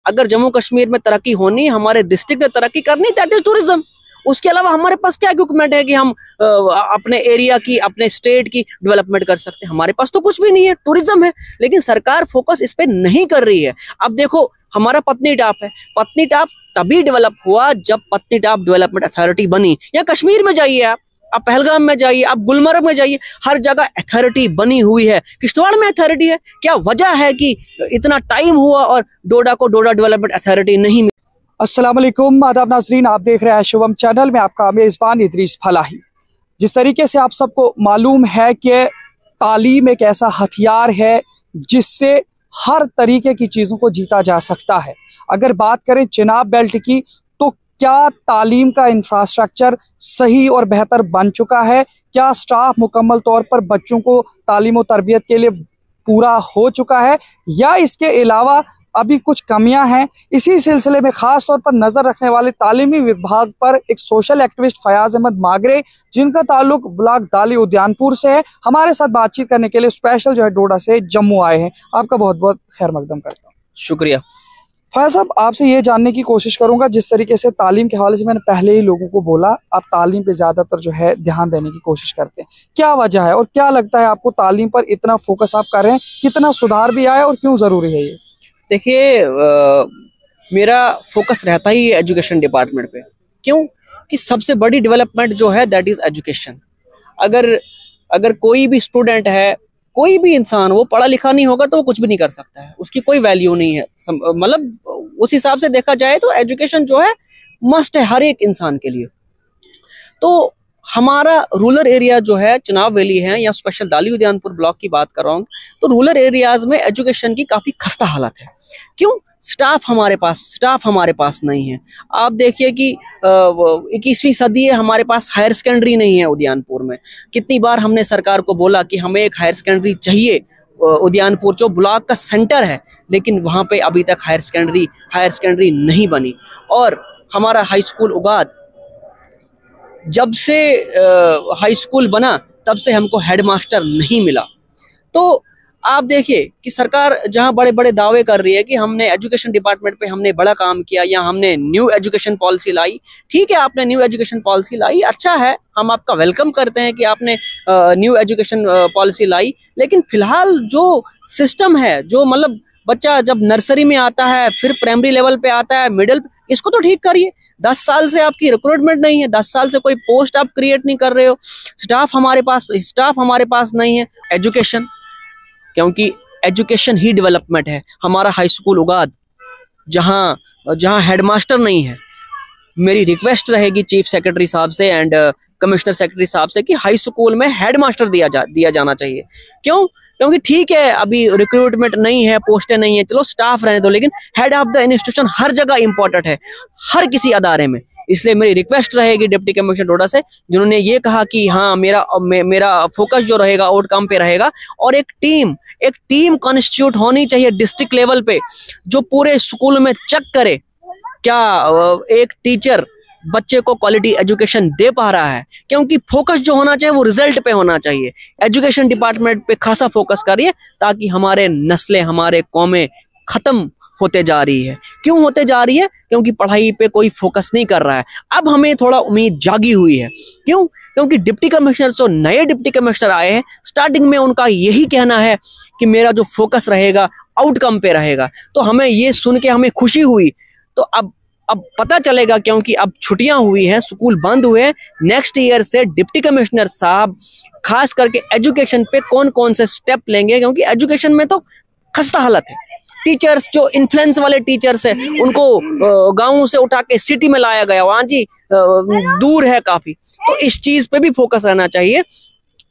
अगर जम्मू कश्मीर में तरक्की होनी, हमारे डिस्ट्रिक्ट में तरक्की करनी, दैट इज टूरिज्म। उसके अलावा हमारे पास क्या इक्विपमेंट है कि हम अपने एरिया की, अपने स्टेट की डेवलपमेंट कर सकते हैं? हमारे पास तो कुछ भी नहीं है, टूरिज्म है। लेकिन सरकार फोकस इस पे नहीं कर रही है। अब देखो, हमारा पत्नीटाप है, पत्नीटाप तभी डेवलप हुआ जब पत्नीटाप डेवलपमेंट अथॉरिटी बनी। या कश्मीर में जाइए आप पहलगाम में जाइए, आप गुलमर्ग में जाइए, हर जगह अथॉरिटी बनी हुई है। किश्तवाड़ में अथॉरिटी है। क्या वजह है कि इतना टाइम हुआ और डोडा को डोडा डेवलपमेंट अथॉरिटी नहीं मिली? अस्सलाम वालेकुम, आदाब नाजरीन, आप देख रहे हैं शुभम चैनल में, आपका मेज़बान इदरीस फलाही। जिस तरीके से आप सबको मालूम है कि तालीम एक ऐसा हथियार है जिससे हर तरीके की चीज़ों को जीता जा सकता है। अगर बात करें चिनाब बेल्ट की, तो क्या तालीम का इंफ्रास्ट्रक्चर सही और बेहतर बन चुका है? क्या स्टाफ मुकम्मल तौर पर बच्चों को तालीम और तरबियत के लिए पूरा हो चुका है, या इसके अलावा अभी कुछ कमियां हैं? इसी सिलसिले में खास तौर पर नजर रखने वाले तालीमी विभाग पर एक सोशल एक्टिविस्ट फयाज अहमद मागरे, जिनका ताल्लुक ब्लॉक दाली उद्यानपुर से है, हमारे साथ बातचीत करने के लिए स्पेशल जो है डोडा से जम्मू आए हैं। आपका बहुत बहुत खैर मकदम करता हूँ। शुक्रिया। फयाज साहब, आपसे ये जानने की कोशिश करूंगा, जिस तरीके से तालीम के हवाले से मैंने पहले ही लोगों को बोला, आप तालीम पे ज्यादातर जो है ध्यान देने की कोशिश करते हैं। क्या वजह है और क्या लगता है आपको तालीम पर इतना फोकस आप कर रहे हैं? कितना सुधार भी आया और क्यों जरूरी है ये? देखिए, मेरा फोकस रहता ही एजुकेशन डिपार्टमेंट पे। क्यों? कि सबसे बड़ी डेवलपमेंट जो है दैट इज एजुकेशन। अगर कोई भी स्टूडेंट है, कोई भी इंसान, वो पढ़ा लिखा नहीं होगा तो वो कुछ भी नहीं कर सकता है, उसकी कोई वैल्यू नहीं है। मतलब उस हिसाब से देखा जाए तो एजुकेशन जो है मस्ट है हर एक इंसान के लिए। तो हमारा रूरल एरिया जो है, चिनाब वैली है या स्पेशल दाली उद्यानपुर ब्लॉक की बात कर रहा हूँ, तो रूरल एरियाज में एजुकेशन की काफी खस्ता हालत है। क्यों? स्टाफ हमारे पास नहीं है। आप देखिए कि 21वीं सदी है, हमारे पास हायर सेकेंडरी नहीं है उद्यानपुर में। कितनी बार हमने सरकार को बोला कि हमें एक हायर सेकेंडरी चाहिए उद्यानपुर, जो ब्लॉक का सेंटर है, लेकिन वहां पे अभी तक हायर सेकेंडरी नहीं बनी। और हमारा हाई स्कूल उगाद, जब से हाई स्कूल बना तब से हमको हेडमास्टर नहीं मिला। तो आप देखिए कि सरकार जहां बड़े बड़े दावे कर रही है कि हमने एजुकेशन डिपार्टमेंट पे हमने बड़ा काम किया या हमने न्यू एजुकेशन पॉलिसी लाई। ठीक है, आपने न्यू एजुकेशन पॉलिसी लाई, अच्छा है, हम आपका वेलकम करते हैं कि आपने न्यू एजुकेशन पॉलिसी लाई। लेकिन फिलहाल जो सिस्टम है, जो मतलब बच्चा जब नर्सरी में आता है, फिर प्राइमरी लेवल पे आता है, मिडिल, इसको तो ठीक करिए। 10 साल से आपकी रिक्रूटमेंट नहीं है, 10 साल से कोई पोस्ट आप क्रिएट नहीं कर रहे हो, स्टाफ हमारे पास नहीं है। एजुकेशन, क्योंकि एजुकेशन ही डेवलपमेंट है। हमारा हाई स्कूल उगाद, जहां हेडमास्टर नहीं है, मेरी रिक्वेस्ट रहेगी चीफ सेक्रेटरी साहब से एंड कमिश्नर सेक्रेटरी साहब से कि हाई स्कूल में हेडमास्टर दिया जाना चाहिए। क्यों? क्योंकि ठीक है, अभी रिक्रूटमेंट नहीं है, पोस्टें नहीं है, चलो स्टाफ रहने दो, लेकिन हेड ऑफ द इंस्टीट्यूशन हर जगह इंपॉर्टेंट है, हर किसी अदारे में। इसलिए मेरी रिक्वेस्ट रहेगी डिप्टी कमिश्नर डोडा से, जिन्होंने ये कहा कि हाँ, मेरा फोकस जो रहेगा आउटकम पे रहेगा, और एक टीम कॉन्स्टिट्यूट होनी चाहिए डिस्ट्रिक्ट लेवल पे, जो पूरे स्कूल में चेक करे क्या एक टीचर बच्चे को क्वालिटी एजुकेशन दे पा रहा है। क्योंकि फोकस जो होना चाहिए वो रिजल्ट पे होना चाहिए। एजुकेशन डिपार्टमेंट पे खासा फोकस करिए, ताकि हमारे नस्लें, हमारे कौमें खत्म होते जा रही है। क्यों होते जा रही है? क्योंकि पढ़ाई पे कोई फोकस नहीं कर रहा है। अब हमें थोड़ा उम्मीद जागी हुई है। क्यों? क्योंकि डिप्टी कमिश्नर, जो नए डिप्टी कमिश्नर आए हैं, स्टार्टिंग में उनका यही कहना है कि मेरा जो फोकस रहेगा आउटकम पे रहेगा। तो हमें ये सुन के हमें खुशी हुई। तो अब पता चलेगा, क्योंकि अब छुट्टियां हुई हैं, स्कूल बंद हुए हैं, नेक्स्ट ईयर से डिप्टी कमिश्नर साहब खास करके एजुकेशन पे कौन कौन से स्टेप लेंगे। क्योंकि एजुकेशन में तो खस्ता हालत है। टीचर्स, जो इन्फ्लुएंस वाले टीचर्स है, उनको गाँव से उठा के सिटी में लाया गया, वहाँ जी दूर है काफी। तो इस चीज पे भी फोकस रहना चाहिए।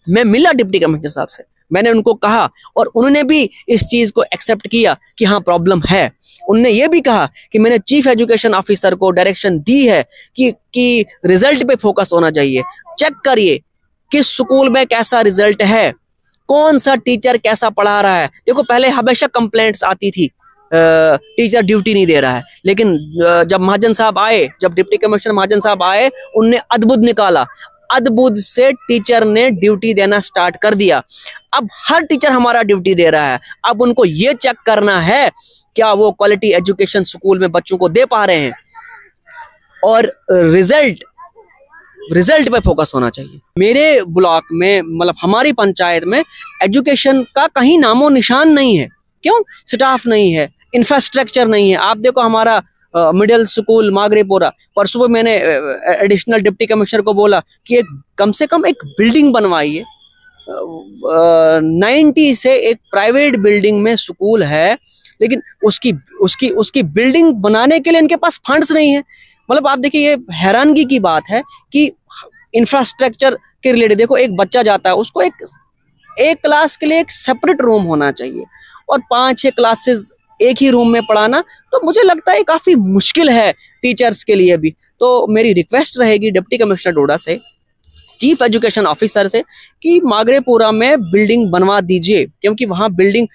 मैं मिला डिप्टी कमिश्नर साहब से, मैंने उनको कहा और उन्होंने भी इस चीज को एक्सेप्ट किया कि हाँ प्रॉब्लम है। उन्होंने ये भी कहा कि मैंने चीफ एजुकेशन ऑफिसर को डायरेक्शन दी है कि रिजल्ट पे फोकस होना चाहिए। चेक करिए किस स्कूल में कैसा रिजल्ट है, कौन सा टीचर कैसा पढ़ा रहा है। देखो, पहले हमेशा कंप्लेंट्स आती थी टीचर ड्यूटी नहीं दे रहा है, लेकिन जब महाजन साहब आए, जब डिप्टी कमिश्नर महाजन साहब आए, उनने अद्भुत निकाला। अद्भुत से टीचर ने ड्यूटी देना स्टार्ट कर दिया। अब हर टीचर हमारा ड्यूटी दे रहा है। अब उनको ये चेक करना है क्या वो क्वालिटी एजुकेशन स्कूल में बच्चों को दे पा रहे हैं, और रिजल्ट पे फोकस होना चाहिए। मेरे ब्लॉक में, मतलब हमारी पंचायत में, एजुकेशन का कहीं नामो निशान नहीं है। क्यों? स्टाफ नहीं है, इंफ्रास्ट्रक्चर नहीं है। आप देखो हमारा मिडिल स्कूल मागरेपुरा, परसों मैंने एडिशनल डिप्टी कमिश्नर को बोला कि कम से कम एक बिल्डिंग बनवाइए। 90 से एक प्राइवेट बिल्डिंग में स्कूल है, लेकिन उसकी बिल्डिंग बनाने के लिए इनके पास फंड्स नहीं है। मतलब आप देखिए, ये हैरानगी की बात है कि इंफ्रास्ट्रक्चर के रिलेटेड देखो, एक बच्चा जाता है, उसको एक क्लास के लिए एक सेपरेट रूम होना चाहिए, और 5-6 क्लासेस एक ही रूम में पढ़ाना, तो मुझे लगता है काफी मुश्किल है टीचर्स के लिए भी। तो मेरी रिक्वेस्ट रहेगी डिप्टी कमिश्नर डोडा से, चीफ एजुकेशन ऑफिसर से, कि मागरेपुरा में बिल्डिंग बनवा दीजिए। क्योंकि वहां बिल्डिंग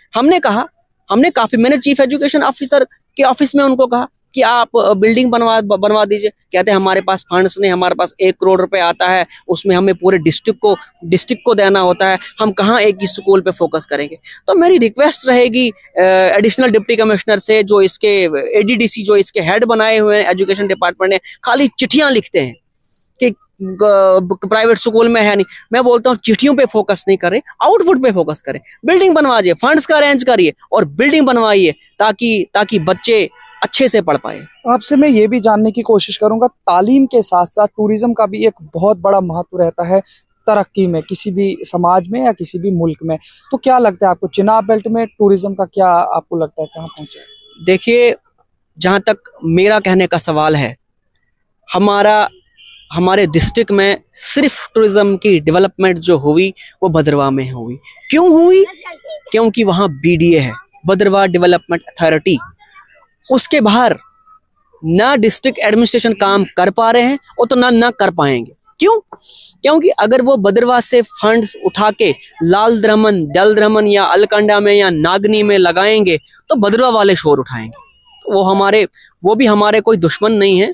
मैंने चीफ एजुकेशन ऑफिसर के ऑफिस में उनको कहा कि आप बिल्डिंग बनवा दीजिए। कहते हैं हमारे पास फंड्स नहीं, हमारे पास 1 करोड़ रुपए आता है, उसमें हमें पूरे डिस्ट्रिक्ट को देना होता है, हम कहाँ एक ही स्कूल पे फोकस करेंगे। तो मेरी रिक्वेस्ट रहेगी एडिशनल डिप्टी कमिश्नर से, जो इसके एडीडीसी जो इसके हेड बनाए हुए हैं एजुकेशन डिपार्टमेंट ने, खाली चिट्ठियां लिखते हैं कि प्राइवेट स्कूल में है नहीं। मैं बोलता हूँ चिट्ठियों पे फोकस नहीं करें, आउटपुट पे फोकस करें। बिल्डिंग बनवाइए, फंड्स का अरेंज करिए और बिल्डिंग बनवाइए, ताकि बच्चे अच्छे से पढ़ पाए। आपसे मैं ये भी जानने की कोशिश करूंगा, तालीम के साथ साथ टूरिज्म का भी एक बहुत बड़ा महत्व रहता है तरक्की में, किसी भी समाज में या किसी भी मुल्क में। तो क्या लगता है आपको, चिनाब बेल्ट में टूरिज्म का क्या आपको लगता है कहाँ पहुंचा है? देखिए, जहाँ तक मेरा कहने का सवाल है, हमारे डिस्ट्रिक्ट में सिर्फ टूरिज्म की डेवलपमेंट जो हुई वो भद्रवाह में हुई। क्यों हुई? क्योंकि वहाँ BDA है, भद्रवाह डेवलपमेंट अथॉरिटी। उसके बाहर ना डिस्ट्रिक्ट एडमिनिस्ट्रेशन काम कर पा रहे हैं और तो ना कर पाएंगे। क्यों? क्योंकि अगर वो भद्रवाह से फंड्स उठा के लाल द्रमन, डल द्रमन या अलकंडा में या नागनी में लगाएंगे तो भद्रवाह वाले शोर उठाएंगे। तो वो भी हमारे कोई दुश्मन नहीं है,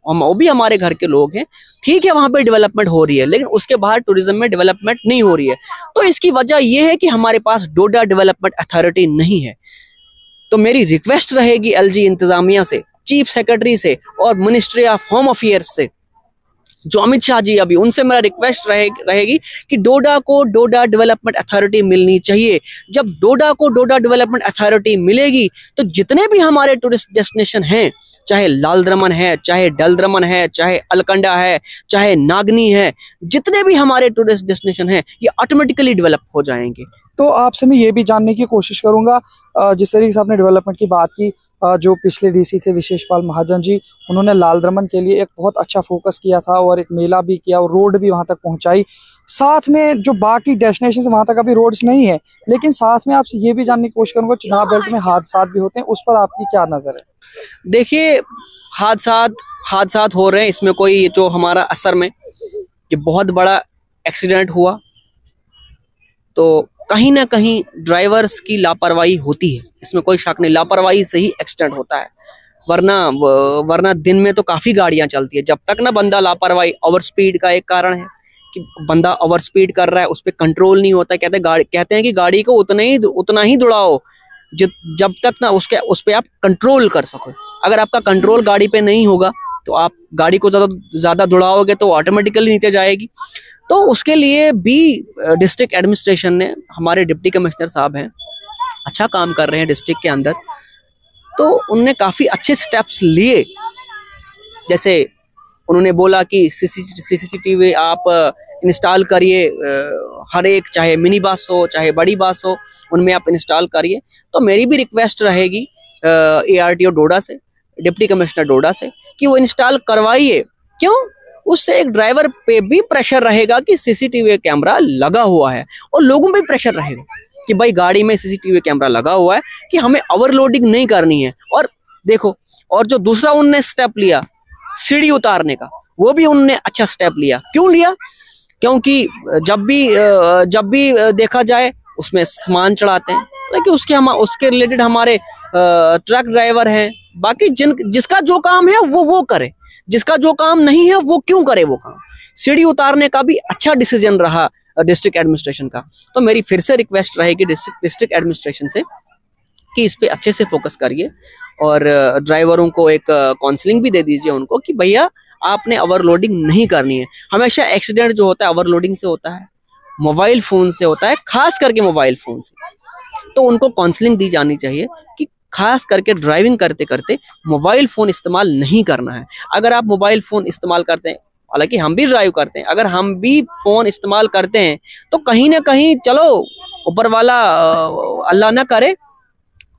वो भी हमारे घर के लोग हैं। ठीक है, वहां पे डेवलपमेंट हो रही है, लेकिन उसके बाहर टूरिज्म में डेवलपमेंट नहीं हो रही है। तो इसकी वजह यह है कि हमारे पास डोडा डेवलपमेंट अथॉरिटी नहीं है। तो मेरी रिक्वेस्ट रहेगी LG इंतजामिया से, चीफ सेक्रेटरी से और मिनिस्ट्री ऑफ होम अफेयर्स से, जो अमित शाह जी अभी, उनसे मेरा रिक्वेस्ट रहेगी कि डोडा को डोडा डेवलपमेंट अथॉरिटी मिलनी चाहिए। जब डोडा को डोडा डेवलपमेंट अथॉरिटी मिलेगी तो जितने भी हमारे टूरिस्ट डेस्टिनेशन हैं, चाहे लाल द्रमन है, चाहे डल द्रमन है, चाहे अलकंडा है, चाहे नागनी है, जितने भी हमारे टूरिस्ट डेस्टिनेशन हैं, ये ऑटोमेटिकली डेवलप हो जाएंगे। तो आपसे मैं ये भी जानने की कोशिश करूंगा, जिस तरीके से आपने डेवलपमेंट की बात की, जो पिछले DC थे विशेषपाल महाजन जी, उन्होंने लाल द्रमन के लिए एक बहुत अच्छा फोकस किया था और एक मेला भी किया और रोड भी वहां तक पहुंचाई। साथ में जो बाकी डेस्टिनेशन वहां तक अभी रोड्स नहीं है, लेकिन साथ में आपसे ये भी जानने की कोशिश करूंगा, चिनाब बेल्ट में हादसा भी होते हैं, उस पर आपकी क्या नजर है? देखिए, हादसा हो रहे हैं, इसमें कोई जो हमारा असर में कि बहुत बड़ा एक्सीडेंट हुआ, तो कहीं ना कहीं ड्राइवर्स की लापरवाही होती है, इसमें कोई शक नहीं। लापरवाही से ही एक्सीडेंट होता है, वरना दिन में तो काफी गाड़ियां चलती है। जब तक ना बंदा लापरवाही, ओवर स्पीड का एक कारण है कि बंदा ओवर स्पीड कर रहा है, उस पर कंट्रोल नहीं होता। कहते हैं कि गाड़ी को उतना ही दौड़ाओ जब तक ना उस पे आप कंट्रोल कर सको। अगर आपका कंट्रोल गाड़ी पे नहीं होगा तो आप गाड़ी को ज्यादा दौड़ाओगे तो ऑटोमेटिकली नीचे जाएगी। तो उसके लिए भी डिस्ट्रिक्ट एडमिनिस्ट्रेशन ने, हमारे डिप्टी कमिश्नर साहब हैं, अच्छा काम कर रहे हैं डिस्ट्रिक्ट के अंदर। तो उनने काफी अच्छे स्टेप्स लिए, जैसे उन्होंने बोला कि CCTV आप इंस्टॉल करिए, हर एक, चाहे मिनी बस हो चाहे बड़ी बस हो, उनमें आप इंस्टॉल करिए। तो मेरी भी रिक्वेस्ट रहेगी ARTO डोडा से, डिप्टी कमिश्नर डोडा से, कि वो इंस्टॉल करवाइए। क्यों? उससे एक ड्राइवर पे भी प्रेशर रहेगा कि CCTV कैमरा लगा हुआ है, और लोगों पे प्रेशर रहेगा कि भाई गाड़ी में CCTV कैमरा लगा हुआ है, कि हमें ओवरलोडिंग नहीं करनी है। और देखो, और जो दूसरा उनने स्टेप लिया सीढ़ी उतारने का, वो भी उनने अच्छा स्टेप लिया। क्यों लिया? क्योंकि जब भी देखा जाए उसमें सामान चढ़ाते हैं, लेकिन उसके रिलेटेड हमारे ट्रक ड्राइवर हैं, बाकी जिसका जो काम है वो करे, जिसका जो काम नहीं है वो क्यों करे वो काम। सीढ़ी उतारने का भी अच्छा डिसीजन रहा डिस्ट्रिक्ट एडमिनिस्ट्रेशन का। तो मेरी फिर से रिक्वेस्ट रहेगी डिस्ट्रिक्ट एडमिनिस्ट्रेशन से कि इस पे अच्छे से फोकस करिए और ड्राइवरों को एक काउंसलिंग भी दे दीजिए उनको कि भैया आपने ओवरलोडिंग नहीं करनी है। हमेशा एक्सीडेंट जो होता है ओवरलोडिंग से होता है, मोबाइल फोन से होता है, खास करके मोबाइल फोन से। तो उनको काउंसलिंग दी जानी चाहिए कि खास करके ड्राइविंग करते करते मोबाइल फोन इस्तेमाल नहीं करना है। अगर आप मोबाइल फोन इस्तेमाल करते हैं, हालांकि हम भी ड्राइव करते हैं, अगर हम भी फोन इस्तेमाल करते हैं तो कहीं ना कहीं चलो ऊपर वाला अल्लाह ना करे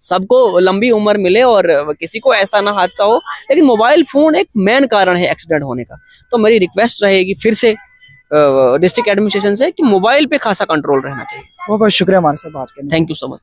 सबको लंबी उम्र मिले और किसी को ऐसा ना हादसा हो, लेकिन मोबाइल फोन एक मेन कारण है एक्सीडेंट होने का। तो मेरी रिक्वेस्ट रहेगी फिर से डिस्ट्रिक्ट एडमिनिस्ट्रेशन से कि मोबाइल पे खासा कंट्रोल रहना चाहिए। बहुत बहुत शुक्रिया हमारे साथ बात करने। Thank you so much.